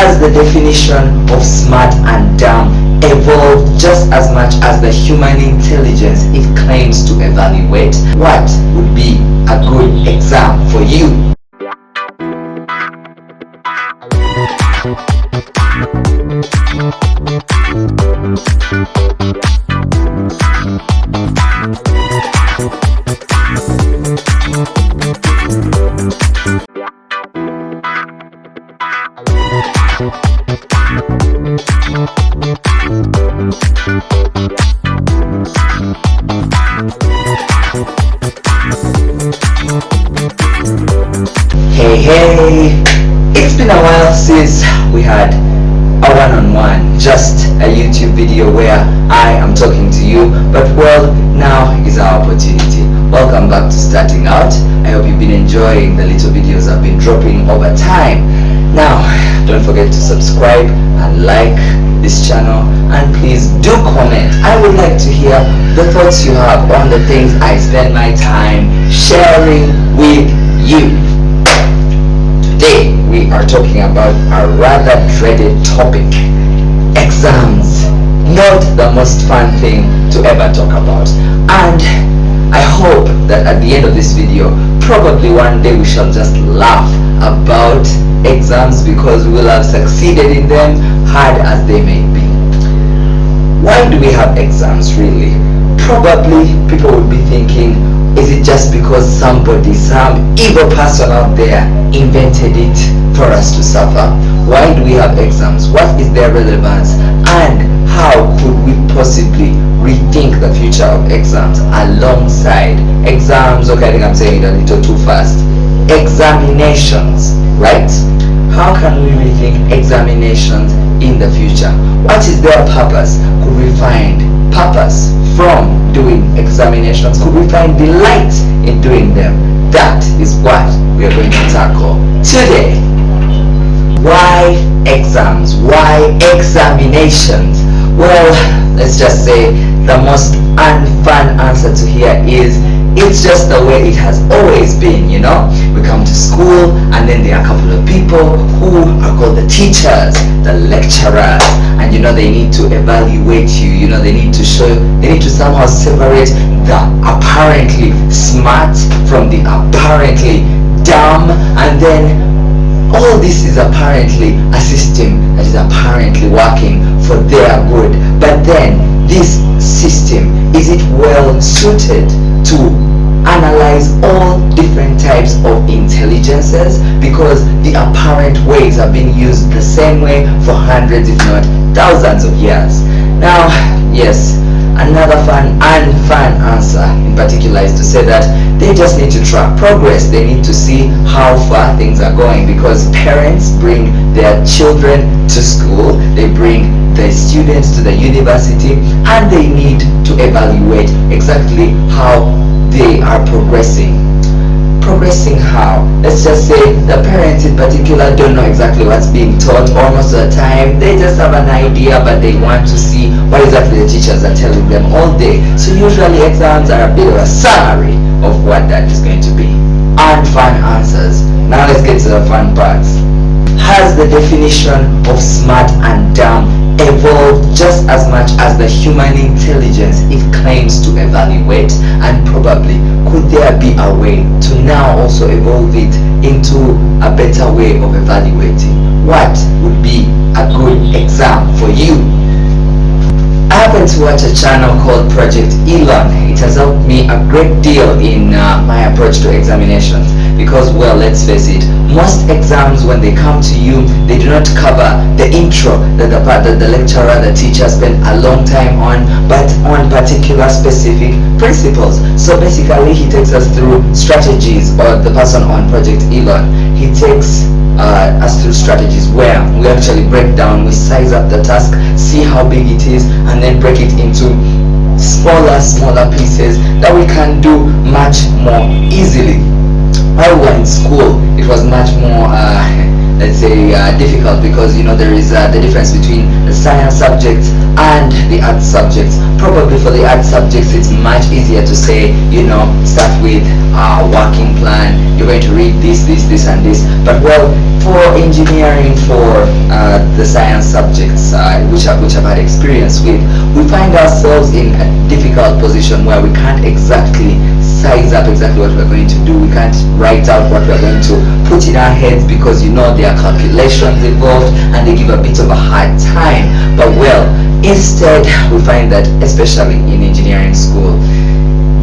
Has the definition of smart and dumb evolved just as much as the human intelligence it claims to evaluate? What would be a good exam for you? Hey, it's been a while since we had a one-on-one, just a YouTube video where I am talking to you, but well, now is our opportunity. Welcome back to Starting Out. I hope you've been enjoying the little videos I've been dropping over time. Now, don't forget to subscribe and like this channel, and please do comment. I would like to hear the thoughts you have on the things I spend my time sharing with you. Today we are talking about a rather dreaded topic: exams. Not the most fun thing to ever talk about, and I hope that at the end of this video, probably one day, we shall just laugh about exams because we will have succeeded in them, hard as they may be. Why do we have exams really? Probably people would be thinking, is it just because some evil person out there invented it for us to suffer? Why do we have exams? What is their relevance? And how could we possibly rethink the future of exams alongside exams? Okay, I think I'm saying it a little too fast. Examinations, right? How can we rethink examinations in the future? What is their purpose? Could we find purpose from doing examinations? Could we find delight in doing them? That is what we are going to tackle today. Why exams? Why examinations? Well, let's just say the most unfun answer to hear is it's just the way it has always been, you know. We come to school and then there are a couple of people who are called the teachers, the lecturers, and you know they need to evaluate you, you know, they need to somehow separate the apparently smart from the apparently dumb, and then all this is apparently a system that is apparently working for their good. But then this system, is it well suited to analyze all different types of intelligences? Because the apparent ways have been used the same way for hundreds if not thousands of years. Now, yes, another unfun answer in particular is to say that they just need to track progress. They need to see how far things are going, because parents bring their children to school, they bring the students to the university, and they need to evaluate exactly how they are progressing. Progressing how? Let's just say the parents in particular don't know exactly what's being taught. Almost of the time they just have an idea, but they want to see what exactly the teachers are telling them all day. So usually exams are a bit of a summary of what that is going to be. Unfun answers. Now let's get to the fun parts. Has the definition of smart and dumb evolved just as much as the human intelligence it claims to evaluate? And probably, could there be a way to now also evolve it into a better way of evaluating? What would be a good exam for you? I happen to watch a channel called Project Elon. It has helped me a great deal in my approach to examinations, because, well, let's face it, most exams, when they come to you, they do not cover the intro that the lecturer, the teacher spent a long time on, but on particular specific principles. So basically he takes us through strategies, or the person on Project Elon, he takes us through strategies where we actually break down, we size up the task, see how big it is, and then break it into smaller pieces that we can do much more easily. While we were in school, it was much more let's say difficult, because you know there is the difference between the science subjects and the art subjects. Probably for the art subjects it's much easier to say, you know, start with a working plan, you're going to read this and this. But well, for engineering, for which I've had experience with, we find ourselves in a difficult position where we can't exactly size up exactly what we're going to do. We can't write out what we're going to put in our heads, because there are calculations involved and they give a bit of a hard time. But well, instead we find that, especially in engineering school,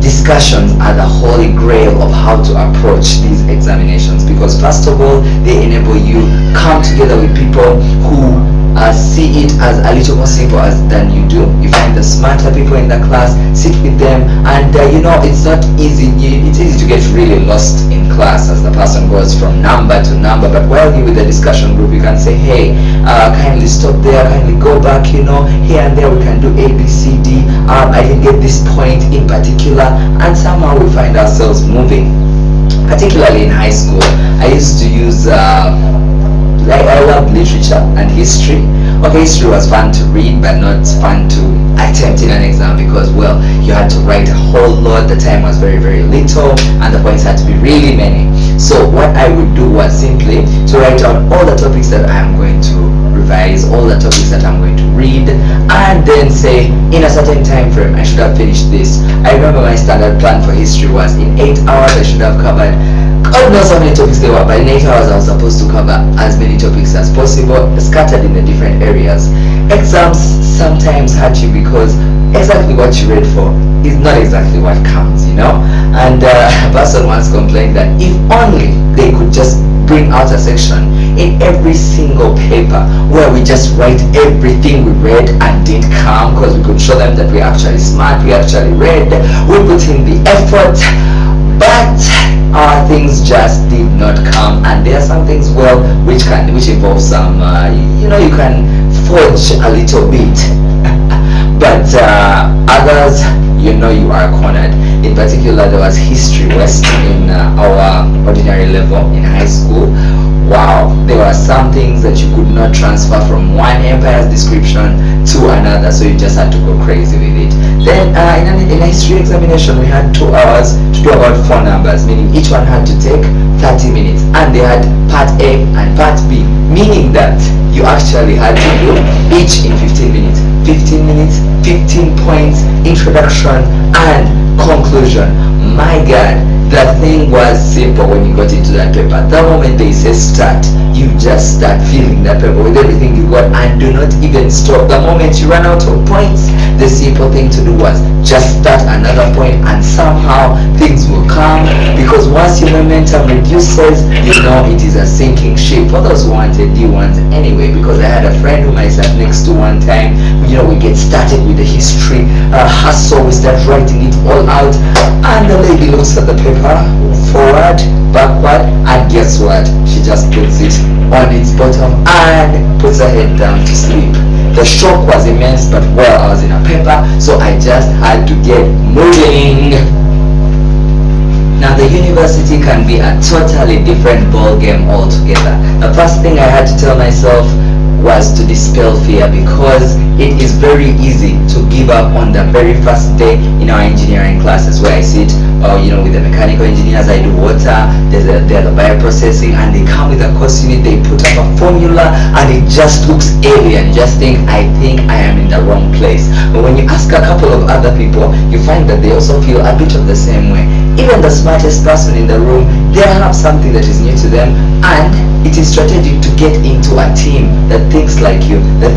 discussions are the holy grail of how to approach these examinations, because first of all, they enable you come together with people who see it as a little more simple than you do. You find the smarter people in the class, sit with them, and it's not easy. It's easy to get really lost in class as the person goes from number to number. But while you're with the discussion group, you can say, hey, kindly stop there, kindly go back, here and there we can do A, B, C, D. I didn't get this point in particular, and somehow we find ourselves moving. Particularly in high school, I used to use I loved literature and history. Okay, history was fun to read, but not fun to attempt in an exam, because well, you had to write a whole lot. The time was very, very little, and the points had to be really many. So what I would do was simply to write out all the topics that I am going to revise, all the topics that I'm going to read, and then say in a certain time frame I should have finished this. I remember my standard plan for history was in 8 hours I should have covered, God knows how many topics there were, but in 8 hours I was supposed to cover as many topics as possible, scattered in the different areas. Exams sometimes hurt you because exactly what you read for is not exactly what counts, And a person once complained that if only they could just bring out a section in every single paper where we just write everything we read and didn't come, because we could show them that we're actually smart, we actually read, we put in the effort, but our things just did not come. And there are some things, well, which involve some you can forge a little bit but others, you are cornered. In particular, there was History West in our ordinary level in high school. Wow, there were some things that you could not transfer from one empire's description to another, so you just had to go crazy with it. Then in a history examination, we had 2 hours to do about 4 numbers, meaning each one had to take 30 minutes, and they had part A and part B, meaning that you actually had to do each in 15 minutes. 15 minutes, 15 points, introduction and conclusion. My God, the thing was simple when you got into that paper. The moment they say start, you just start filling that paper with everything you got and do not even stop. The moment you run out of points, the simple thing to do was just start another point, and somehow things will come, because once your momentum reduces, it is a sinking ship. For those who wanted D1s anyway, because I had a friend whom I sat next to one time, we get started with the history hustle, we start writing it all out, and the lady looks at the paper, forward, backward, and guess what? She just puts it on its bottom and puts her head down to sleep. The shock was immense, but well, I was in a paper, so I just had to get moving. Now, the university can be a totally different ball game altogether. The first thing I had to tell myself was to dispel fear, because it is very easy to give up on the very first day in our engineering classes, where I sit with the mechanical engineers. I do water, they're the bioprocessing, and they come with a course unit, they put up a formula, and it just looks alien. Just think I am in the wrong place. But when you ask a couple of other people, you find that they also feel a bit of the same way. Even the smartest person in the room, they have something that is new to them, and it is strategic to get into a team that thinks like you, that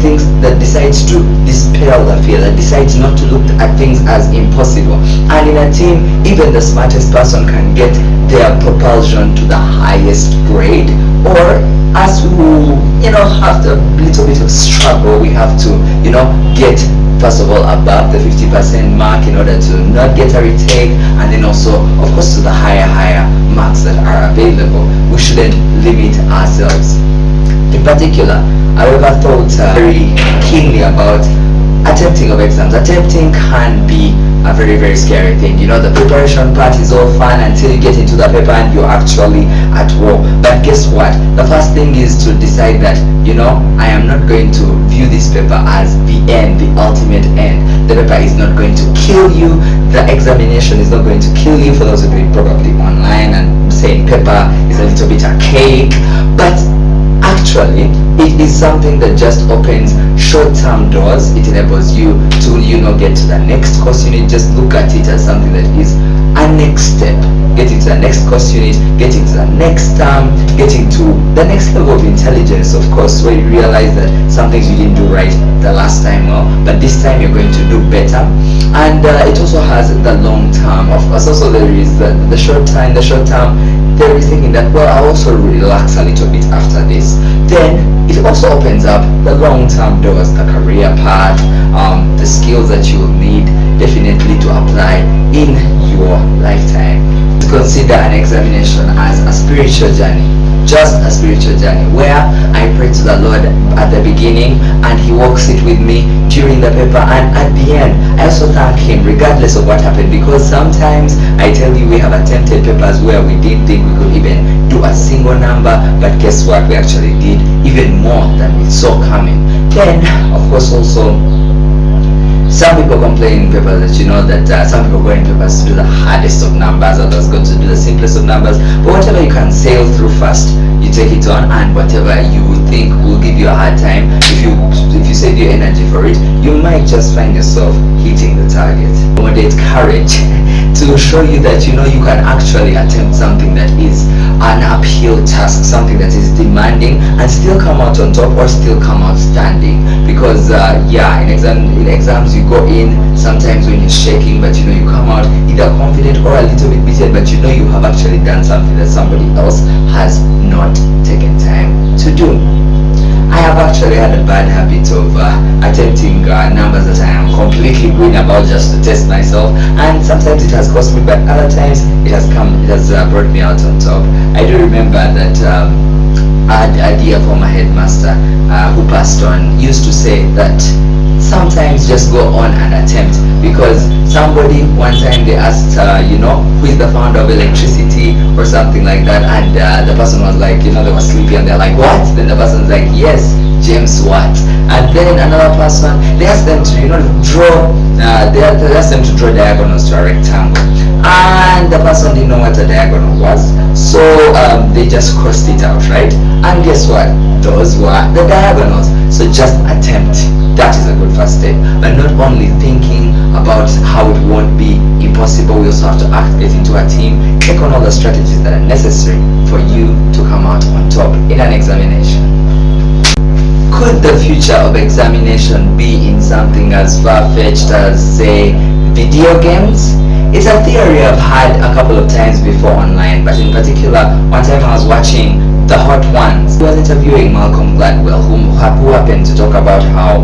decides to dispel the fear, that decides not to look at things as impossible. And in a team, even the smartest person can get their propulsion to the highest grade, or as who after a little bit of struggle, we have to get first of all above the 50% mark in order to not get a retake, and then also of course to the higher marks that are available. We shouldn't limit ourselves. In particular, I ever thought very keenly about attempting of exams. Attempting can be a very, very scary thing. The preparation part is all fun until you get into the paper and you're actually at war. But guess what? The first thing is to decide that I am not going to view this paper as the end, the ultimate end. The paper is not going to kill you. The examination is not going to kill you. For those who do it probably online and saying paper is a little bit archaic, but actually it It is something that just opens short-term doors. It enables you to, get to the next course unit. Just look at it as something that is a next step. Getting to the next course unit, getting to the next term, getting to the next level of intelligence, of course, where you realize that some things you didn't do right the last time well, but this time you're going to do better. And it also has the long term. Of course, also there is the short time. The short term, there is thinking that, well, I'll also relax a little bit after this. Then it also opens up the long term doors, the career path, the skills that you will need definitely to apply in your lifetime. Consider an examination as a spiritual journey, just a spiritual journey, where I pray to the Lord at the beginning and He walks it with me during the paper, and at the end I also thank Him regardless of what happened, because sometimes I tell you we have attempted papers where we didn't think we could even do a single number, but guess what, we actually did even more than we saw coming. Then of course also some people complain in papers that some people go in papers to do the hardest of numbers, others go to do the simplest of numbers, but whatever you can sail through first, you take it on, and whatever you think will give you a hard time, if you save your energy for it, you might just find yourself hitting the target. Moderate courage to show you that you can actually attempt something that is an uphill task, something that is demanding, and still come out on top or still come out standing. Because in exams you go in sometimes when you're shaking, but you come out either confident or a little bit beaten, but you have actually done something that somebody else has not taken time to do. I have actually had a bad habit of attempting numbers that I am completely green about just to test myself, and sometimes it has cost me, but other times it has brought me out on top. I do remember that a dear former headmaster who passed on used to say that sometimes just go on and attempt, because somebody one time they asked who is the founder of electricity or something like that, and the person was like, they were sleepy, and they're like, what? Then the person's like, yes, James Watt. And then another person, they asked them to draw diagonals to a rectangle, and the person didn't know what a diagonal was, so they just crossed it out, right? And guess what, those were the diagonals. So just attempt. That is a good first step. But not only thinking about how it won't be impossible, we also have to activate into a team, take on all the strategies that are necessary for you to come out on top in an examination. Could the future of examination be in something as far-fetched as, say, video games? It's a theory I've had a couple of times before online, but in particular, one time I was watching The Hot Ones. He was interviewing Malcolm Gladwell, who happened to talk about how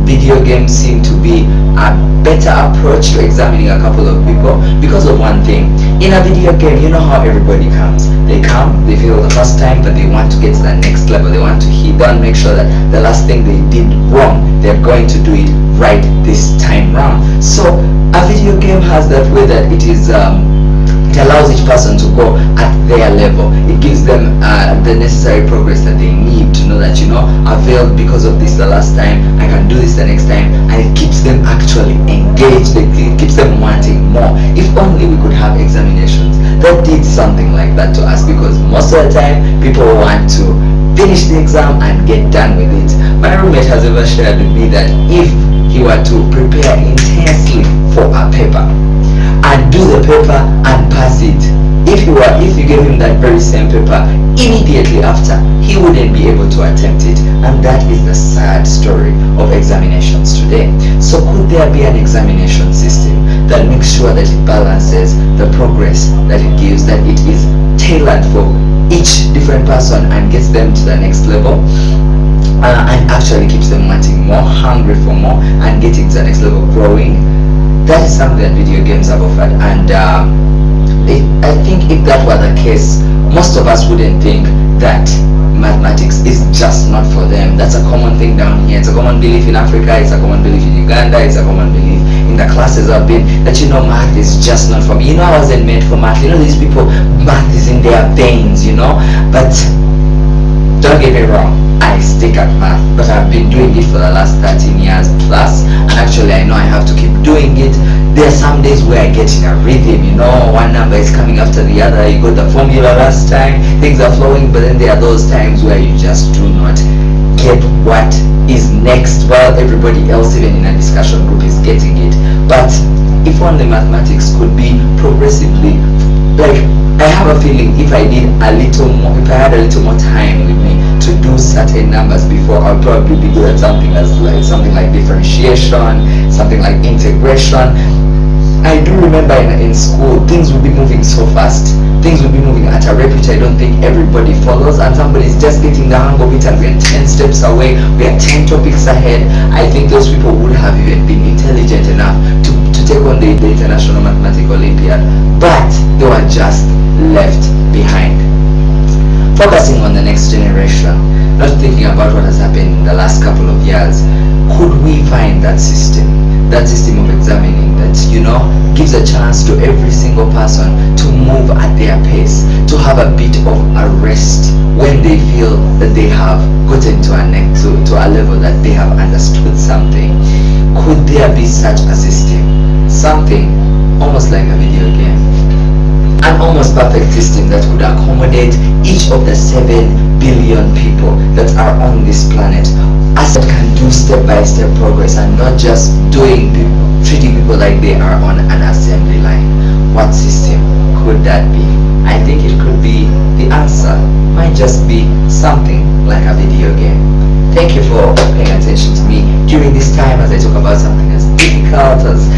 video games seem to be a better approach to examining a couple of people because of one thing. In a video game, you know how everybody comes. They come, they fail the first time, but they want to get to the next level. They want to hit down, make sure that the last thing they did wrong, they're going to do it right this time round. So a video game has that way that it allows each person to go at their level. It gives them the necessary progress that they need to know that I failed because of this the last time, I can do this the next time, and it keeps them actually engaged. It keeps them wanting more. If only we could have examinations that did something like that to us, because most of the time people want to finish the exam and get done with it. My roommate has ever shared with me that if he were to prepare intensely for a paper and do the paper and pass it, if you gave him that very same paper immediately after, he wouldn't be able to attempt it. And that is the sad story of examinations today. So could there be an examination system that makes sure that it balances the progress that it gives, that it is tailored for each different person and gets them to the next level, and actually keeps them wanting more, hungry for more, and getting to the next level, growing? That is something that video games have offered, and I think if that were the case, most of us wouldn't think that mathematics is just not for them. That's a common thing down here. It's a common belief in Africa, it's a common belief in Uganda, it's a common belief in the classes I've been, that math is just not for me. I wasn't meant for math. These people, math is in their veins, but don't get me wrong, I stick at math, but I've been doing it for the last 13 years plus, and actually I know I have to keep doing it There are some days where I get in a rhythm, you know, one number is coming after the other. You got the formula last time, things are flowing, but then there are those times where you just do not get what is next while everybody else, even in a discussion group, is getting it. But if only mathematics could be progressively, like, I have a feeling if I did a little more, if I had a little more time with me to do certain numbers before, I'll probably be good at something like differentiation, something like integration. I do remember in school, things would be moving so fast. Things would be moving at a rate which I don't think everybody follows, and somebody's just getting the hang of it, and we are 10 steps away, we are 10 topics ahead. I think those people would have even been intelligent enough to take on the International Mathematical Olympiad, but they were just left behind. Focusing on the next generation, not thinking about what has happened in the last couple of years, could we find that system of examining that, you know, gives a chance to every single person to move at their pace, to have a bit of a rest when they feel that they have gotten to a level that they have understood something? Could there be such a system? Something almost like a video game, an almost perfect system that could accommodate each of the 7 billion people that are on this planet, as it can do step-by-step progress and not just treating people like they are on an assembly line. What system could that be? I think it could be, the answer might just be something like a video game. Thank you for paying attention to me during this time as I talk about something as difficult, as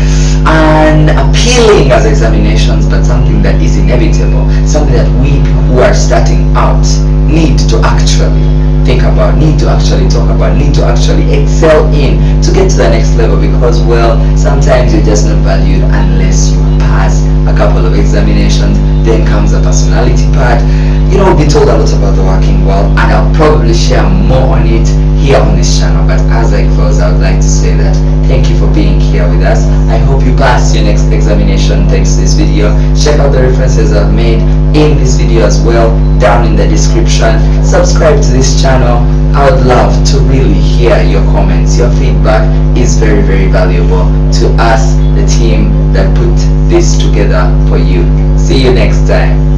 unappealing as examinations, but something that is inevitable, something that we who are starting out need to actually think about, need to actually talk about, need to actually excel in to get to the next level, because, well, sometimes you're just not valued unless you pass a couple of examinations. Then comes the personality part. You know, we've been told a lot about the working world, and I'll probably share more on it here on this channel. But as I close, I would like to say that thank you for being here with us. I hope you pass your next examination thanks to this video. Check out the references I've made in this video as well down in the description. Subscribe to this channel. I would love to really hear your comments. Your feedback is very, very valuable to us, the team that put this together for you. See you next time.